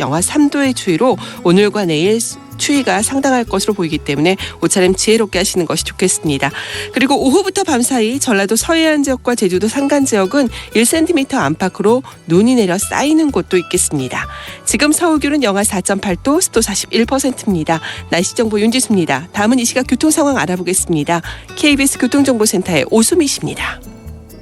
영하 3도의 추위로 오늘과 내일 추위가 상당할 것으로 보이기 때문에 옷차림 지혜롭게 하시는 것이 좋겠습니다. 그리고 오후부터 밤사이 전라도 서해안 지역과 제주도 산간 지역은 1cm 안팎으로 눈이 내려 쌓이는 곳도 있겠습니다. 지금 서울 기온은 영하 4.8도, 습도 41%입니다. 날씨 정보 윤지수입니다. 다음은 이 시각 교통 상황 알아보겠습니다. KBS 교통정보센터의 오수미 씨입니다.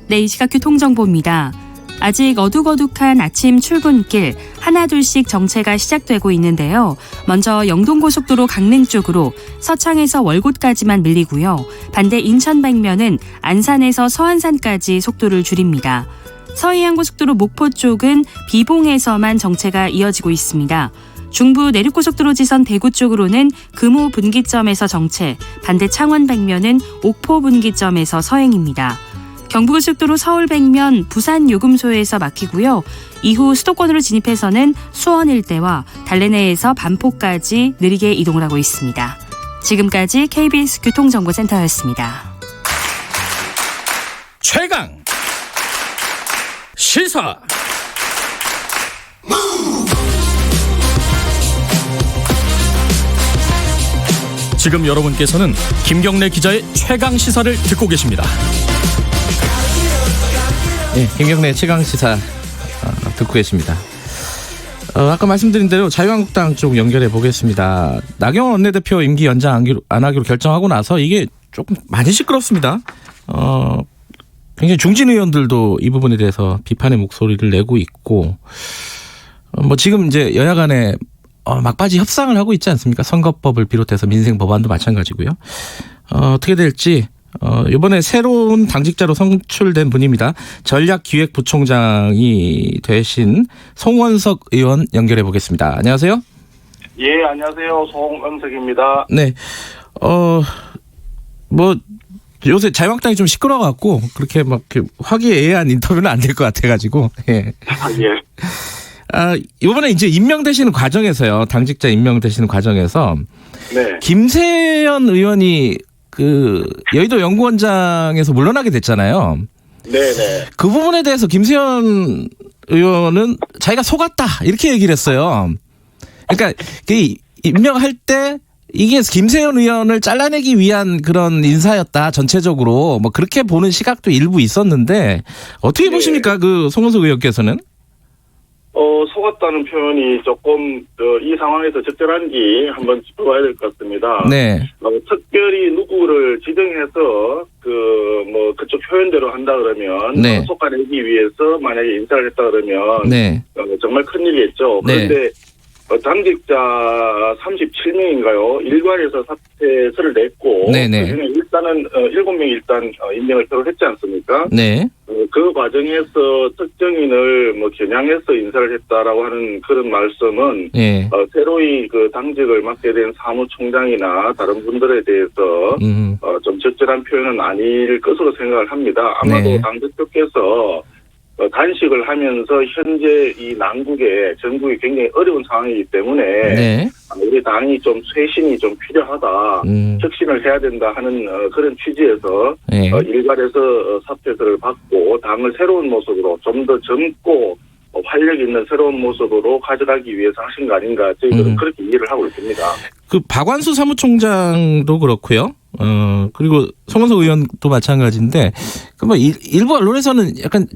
네, 이 시각 교통정보입니다. 아직 어둑어둑한 아침 출근길 하나둘씩 정체가 시작되고 있는데요. 먼저 영동고속도로 강릉 쪽으로 서창에서 월곶까지만 밀리고요. 반대 인천 방면은 안산에서 서안산까지 속도를 줄입니다. 서해안고속도로 목포 쪽은 비봉에서만 정체가 이어지고 있습니다. 중부 내륙고속도로 지선 대구 쪽으로는 금호 분기점에서 정체, 반대 창원 방면은 옥포 분기점에서 서행입니다. 경부고속도로 서울 백면 부산 요금소에서 막히고요. 이후 수도권으로 진입해서는 수원 일대와 달래내에서 반포까지 느리게 이동을 하고 있습니다. 지금까지 KBS 교통정보센터였습니다. 최강 시사. 지금 여러분께서는 김경래 기자의 최강 시사를 듣고 계십니다. 네, 김경래 최강시사 듣고 계십니다. 아까 말씀드린 대로 자유한국당 쪽 연결해 보겠습니다. 나경원 원내대표 임기 연장 안 하기로 결정하고 나서 이게 조금 많이 시끄럽습니다. 굉장히 중진 의원들도 이 부분에 대해서 비판의 목소리를 내고 있고, 지금 이제 여야 간에 막바지 협상을 하고 있지 않습니까? 선거법을 비롯해서 민생 법안도 마찬가지고요. 어떻게 될지. 이번에 새로운 당직자로 선출된 분입니다. 전략기획부총장이 되신 송원석 의원 연결해 보겠습니다. 안녕하세요. 예, 안녕하세요. 송원석입니다. 네. 요새 자유한국당이 좀 시끄러워갖고 그렇게 막 화기애애한 인터뷰는 안 될 것 같아가지고. 예. 예. 이번에 이제 임명되시는 과정에서요. 당직자 임명되시는 과정에서. 네. 김세연 의원이 여의도 연구원장에서 물러나게 됐잖아요. 네네. 그 부분에 대해서 김세연 의원은 자기가 속았다 이렇게 얘기를 했어요. 그러니까 임명할 때 이게 김세연 의원을 잘라내기 위한 그런 인사였다 전체적으로 그렇게 보는 시각도 일부 있었는데 어떻게 보십니까? 그 송원석 의원께서는? 속았다는 표현이 조금 이 상황에서 적절한지 한번 짚어봐야 될 것 같습니다. 네. 특별히 누구를 지정해서 그쪽 표현대로 한다 그러면 네. 속아내기 위해서 만약에 인사를 했다 그러면 네. 정말 큰일이겠죠. 네. 그런데 당직자 37명인가요? 일괄해서 사퇴서를 냈고 네네. 그중에 일단은 7명이 일단 임명을 했지 않습니까? 네. 그 과정에서 특정인을 겨냥해서 인사를 했다라고 하는 그런 말씀은 네. 새로이 그 당직을 맡게 된 사무총장이나 다른 분들에 대해서 좀 적절한 표현은 아닐 것으로 생각을 합니다. 아마도 네. 당대표께서 단식을 하면서 현재 이 난국에 전국이 굉장히 어려운 상황이기 때문에 네. 우리 당이 좀 쇄신이 좀 필요하다, 혁신을 해야 된다 하는 그런 취지에서 네. 일괄해서 사퇴서를 받고 당을 새로운 모습으로 좀 더 젊고 활력 있는 새로운 모습으로 가져가기 위해서 하신 거 아닌가 저희들은 그렇게 이해를 하고 있습니다. 그 박완수 사무총장도 그렇고요. 그리고 송원석 의원도 마찬가지인데, 일부 언론에서는 약간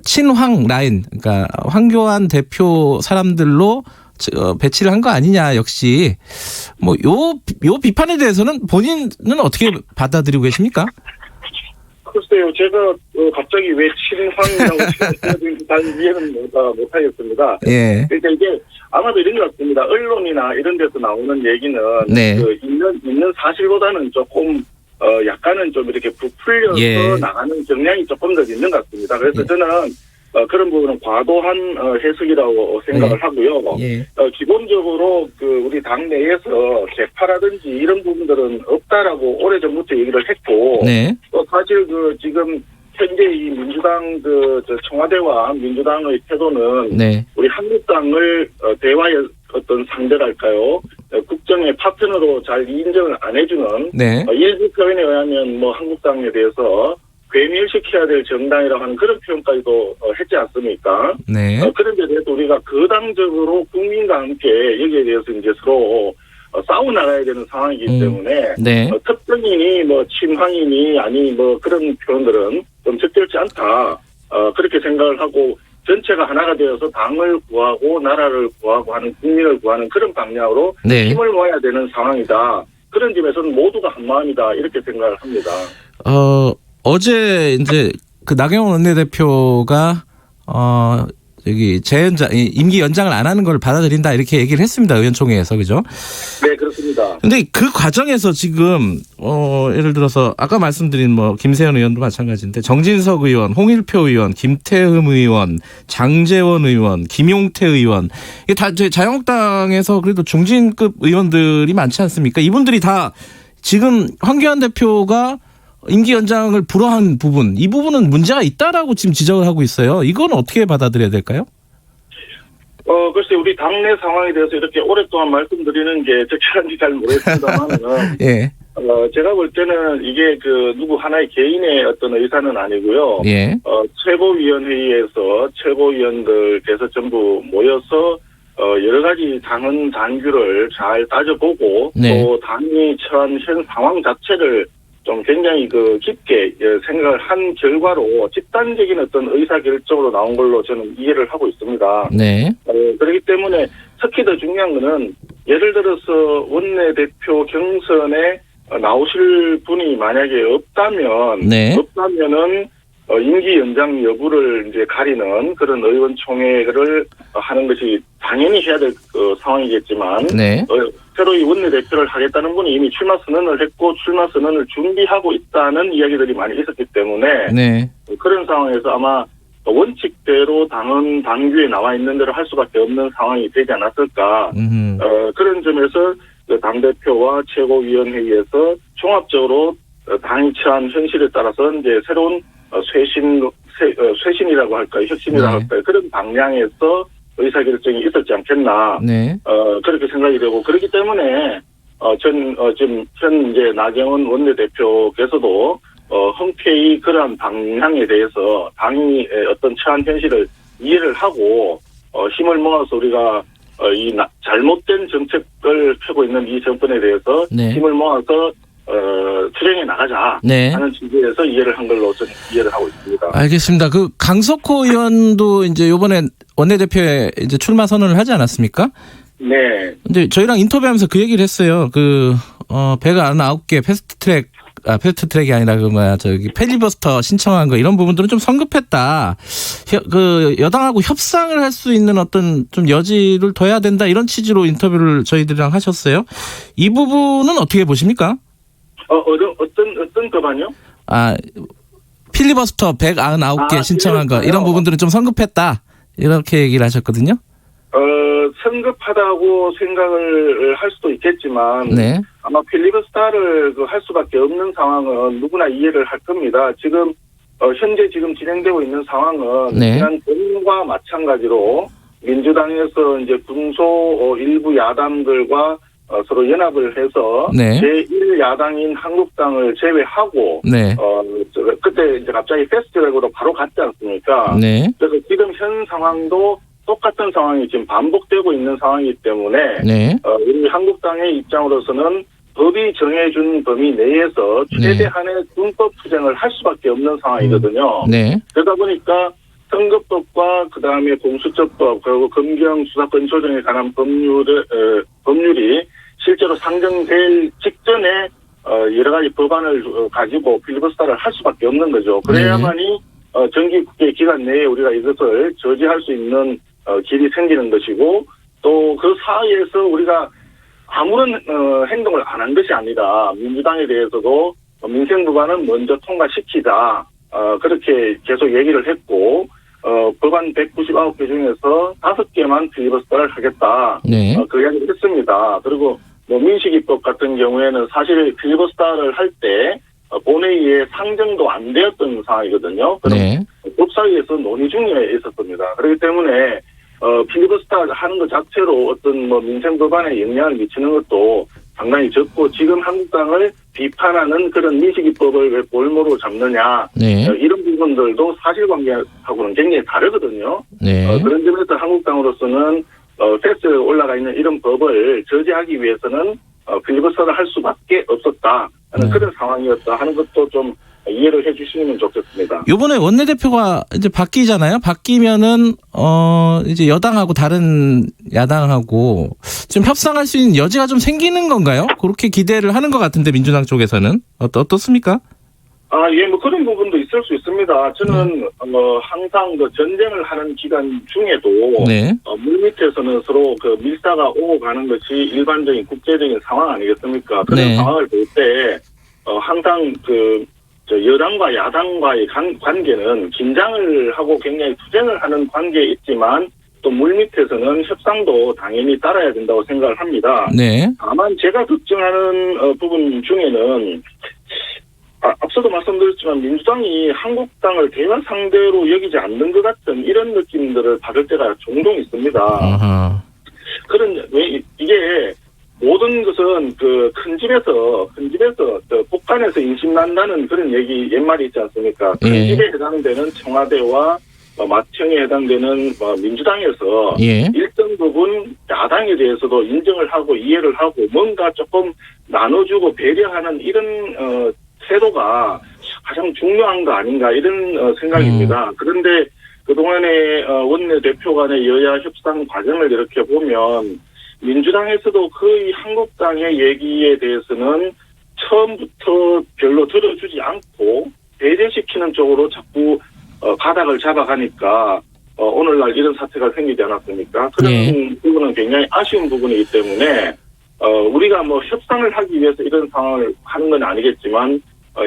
친황 라인, 그러니까 황교안 대표 사람들로 배치를 한 거 아니냐, 역시. 요 비판에 대해서는 본인은 어떻게 받아들이고 계십니까? 글쎄요, 제가 갑자기 왜 친황이라고 잘 이해는 못하겠습니다. 예. 그러니까 이게 아마도 이런 것 같습니다. 언론이나 이런 데서 나오는 얘기는 네. 있는 사실보다는 조금 약간은 좀 이렇게 부풀려서 예. 나가는 경향이 조금 더 있는 것 같습니다. 그래서 저는 그런 부분은 과도한 해석이라고 생각을 하고요. 예. 기본적으로 우리 당 내에서 개파라든지 이런 부분들은 없다라고 오래전부터 얘기를 했고, 네. 또 사실 지금 현재 이 민주당 청와대와 민주당의 태도는 네. 우리 한국당을 대화의 어떤 상대랄까요? 국정의 파트너로 잘 인정을 안 해주는 네. 일부 표현에 의하면 한국당에 대해서 괴멸시켜야 될 정당이라고 하는 그런 표현까지도 했지 않습니까? 네. 그런데 대해서 우리가 거당적으로 국민과 함께 여기에 대해서 이제 서로 싸워 나가야 되는 상황이기 때문에 네. 특정인이 뭐 친황이니 아니 뭐 그런 표현들은 좀 적절치 않다. 그렇게 생각을 하고 전체가 하나가 되어서 당을 구하고 나라를 구하고 하는 국민을 구하는 그런 방향으로 네. 힘을 모아야 되는 상황이다. 그런 점에서는 모두가 한 마음이다. 이렇게 생각을 합니다. 어제 이제 그 나경원 원내대표가 여기 임기 연장을 안 하는 걸 받아들인다 이렇게 얘기를 했습니다. 의원총회에서. 그죠? 네, 그렇습니다. 근데 그 과정에서 지금 예를 들어서 아까 말씀드린 뭐 김세현 의원도 마찬가지인데 정진석 의원, 홍일표 의원, 김태흠 의원, 장제원 의원, 김용태 의원 이게 다 자유한국당에서 그래도 중진급 의원들이 많지 않습니까? 이분들이 다 지금 황교안 대표가 임기 연장을 불허한 부분, 이 부분은 문제가 있다라고 지금 지적을 하고 있어요. 이건 어떻게 받아들여야 될까요? 글쎄, 우리 당내 상황에 대해서 이렇게 오랫동안 말씀드리는 게 적절한지 잘 모르겠습니다만은, 예. 제가 볼 때는 이게 누구 하나의 개인의 어떤 의사는 아니고요. 예. 최고위원회의에서 최고위원들께서 전부 모여서, 여러 가지 당헌 당규를 잘 따져보고, 네. 또 당이 처한 현 상황 자체를 좀 굉장히 깊게 생각을 한 결과로 집단적인 어떤 의사결정으로 나온 걸로 저는 이해를 하고 있습니다. 네. 그렇기 때문에 특히 더 중요한 거는 예를 들어서 원내대표 경선에 나오실 분이 만약에 없다면, 네. 없다면은 임기 연장 여부를 이제 가리는 그런 의원총회를 하는 것이 당연히 해야 될 상황이겠지만, 네. 새로이 원내대표를 하겠다는 분이 이미 출마 선언을 했고 출마 선언을 준비하고 있다는 이야기들이 많이 있었기 때문에 네. 그런 상황에서 아마 원칙대로 당헌 당규에 나와 있는 대로 할 수밖에 없는 상황이 되지 않았을까. 그런 점에서 당대표와 최고위원회의에서 종합적으로 당이 처한 현실에 따라서 이제 새로운 쇄신이라고 할까요? 혁신이라고 할까요? 그런 방향에서 의사결정이 있었지 않겠나. 네. 그렇게 생각이 되고, 그렇기 때문에, 지금 현 이제 나경원 원내대표께서도, 흔쾌히 그러한 방향에 대해서 당이 어떤 처한 현실을 이해를 하고, 힘을 모아서 우리가, 잘못된 정책을 펴고 있는 이 정권에 대해서 네. 힘을 모아서, 투쟁해 나가자. 네. 하는 취지에서 이해를 한 걸로 저는 이해를 하고 있습니다. 알겠습니다. 강석호 의원도 이제 요번에 원내대표에 이제 출마 선언을 하지 않았습니까? 네. 근데 저희랑 인터뷰하면서 그 얘기를 했어요. 배가 9개 패스트트랙이 아니라 필리버스터 신청한 거 이런 부분들은 좀 성급했다. 여당하고 협상을 할 수 있는 어떤 좀 여지를 둬야 된다 이런 취지로 인터뷰를 저희들이랑 하셨어요. 이 부분은 어떻게 보십니까? 어떤 법안이요? 필리버스터 199개 신청한 거 이런 부분들은 좀 성급했다. 이렇게 얘기를 하셨거든요. 성급하다고 생각을 할 수도 있겠지만 네. 아마 필리버스터를 할 수밖에 없는 상황은 누구나 이해를 할 겁니다. 지금 현재 지금 진행되고 있는 상황은 네. 지난 봄과 마찬가지로 민주당에서 이제 군소 일부 야당들과 서로 연합을 해서 네. 제1야당인 한국당을 제외하고 네. 그때 이제 갑자기 패스트트랙으로 바로 갔지 않습니까? 네. 그래서 지금 현 상황도 똑같은 상황이 지금 반복되고 있는 상황이기 때문에 네. 우리 한국당의 입장으로서는 법이 정해준 범위 내에서 최대한의 준법 투쟁을 할 수밖에 없는 상황이거든요. 네. 그러다 보니까 선거법과 그다음에 공수처법 그리고 검경수사권 조정에 관한 법률이 실제로 상정될 직전에 여러 가지 법안을 가지고 필리버스터를 할 수밖에 없는 거죠. 그래야만이 정기국회 기간 내에 우리가 이것을 저지할 수 있는 길이 생기는 것이고 또 그 사이에서 우리가 아무런 행동을 안 한 것이 아니라 민주당에 대해서도 민생 법안은 먼저 통과시키자 그렇게 계속 얘기를 했고 법안 199개 중에서 5개만 필리버스터를 하겠다. 네. 그 이야기를 했습니다. 그리고 민식이법 같은 경우에는 사실 필리버스터를 할 때 본회의에 상정도 안 되었던 상황이거든요. 그럼 네. 법사위에서 논의 중에 있었습니다. 그렇기 때문에 필리버스터 하는 것 자체로 어떤 민생 법안에 영향을 미치는 것도 상당히 적고 지금 한국당을 비판하는 그런 민식이법을 왜 볼모로 잡느냐 네. 이런 부분들도 사실관계하고는 굉장히 다르거든요. 네. 그런 점에서 한국당으로서는 패스에 올라가 있는 이런 법을 저지하기 위해서는 필리버스터를 할 수밖에 없었다 하는 네. 그런 상황이었다 하는 것도 좀 이해를 해주시면 좋겠습니다. 이번에 원내대표가 이제 바뀌잖아요. 바뀌면은 이제 여당하고 다른 야당하고 좀 협상할 수 있는 여지가 좀 생기는 건가요? 그렇게 기대를 하는 것 같은데 민주당 쪽에서는 어떻습니까? 예, 뭐 그런 부분도 있을 수 있습니다. 저는 항상 그 전쟁을 하는 기간 중에도 네. 물밑에서는 서로 그 밀사가 오고 가는 것이 일반적인 국제적인 상황 아니겠습니까? 그런 네. 상황을 볼 때 항상 그 여당과 야당과의 관계는 긴장을 하고 굉장히 투쟁을 하는 관계에 있지만 또 물밑에서는 협상도 당연히 따라야 된다고 생각을 합니다. 네. 다만 제가 걱정하는 부분 중에는 앞서도 말씀드렸지만 민주당이 한국당을 대화 상대로 여기지 않는 것 같은 이런 느낌들을 받을 때가 종종 있습니다. 아하. 왜 이게 모든 것은 그 큰 집에서 복간에서 인심난다는 그런 얘기 옛말이 있지 않습니까? 큰 예. 집에 해당되는 청와대와 마청에 해당되는 민주당에서 예. 일정 부분 야당에 대해서도 인정을 하고 이해를 하고 뭔가 조금 나눠주고 배려하는 이런 태도가 가장 중요한 거 아닌가 이런 생각입니다. 그런데 그동안의 원내대표 간의 여야 협상 과정을 이렇게 보면 민주당에서도 거의 한국당의 얘기에 대해서는 처음부터 별로 들어주지 않고 배제시키는 쪽으로 자꾸 가닥을 잡아가니까 오늘날 이런 사태가 생기지 않았습니까? 그런 네. 부분은 굉장히 아쉬운 부분이기 때문에 우리가 뭐 협상을 하기 위해서 이런 상황을 하는 건 아니겠지만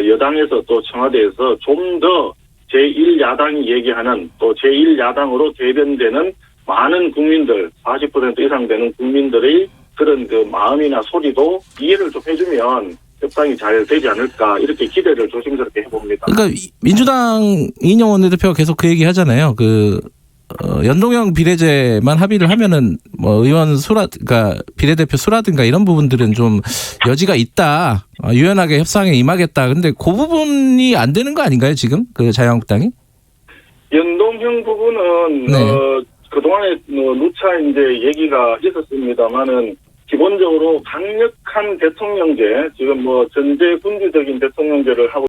여당에서 또 청와대에서 좀 더 제1야당이 얘기하는 또 제1야당으로 대변되는 많은 국민들 40% 이상 되는 국민들의 그런 그 마음이나 소리도 이해를 좀 해주면 협상이 잘 되지 않을까 이렇게 기대를 조심스럽게 해봅니다. 그러니까 민주당 이인영 원내대표가 계속 그 얘기 하잖아요. 연동형 비례제만 합의를 하면은 뭐 의원 수라, 그러니까 비례대표 수라든가 이런 부분들은 좀 여지가 있다. 유연하게 협상에 임하겠다. 근데 그 부분이 안 되는 거 아닌가요, 지금? 그 자유한국당이? 연동형 부분은 네. 그동안에 누차 이제 얘기가 있었습니다만은 기본적으로 강력한 대통령제, 지금 뭐 전제 군주적인 대통령제를 하고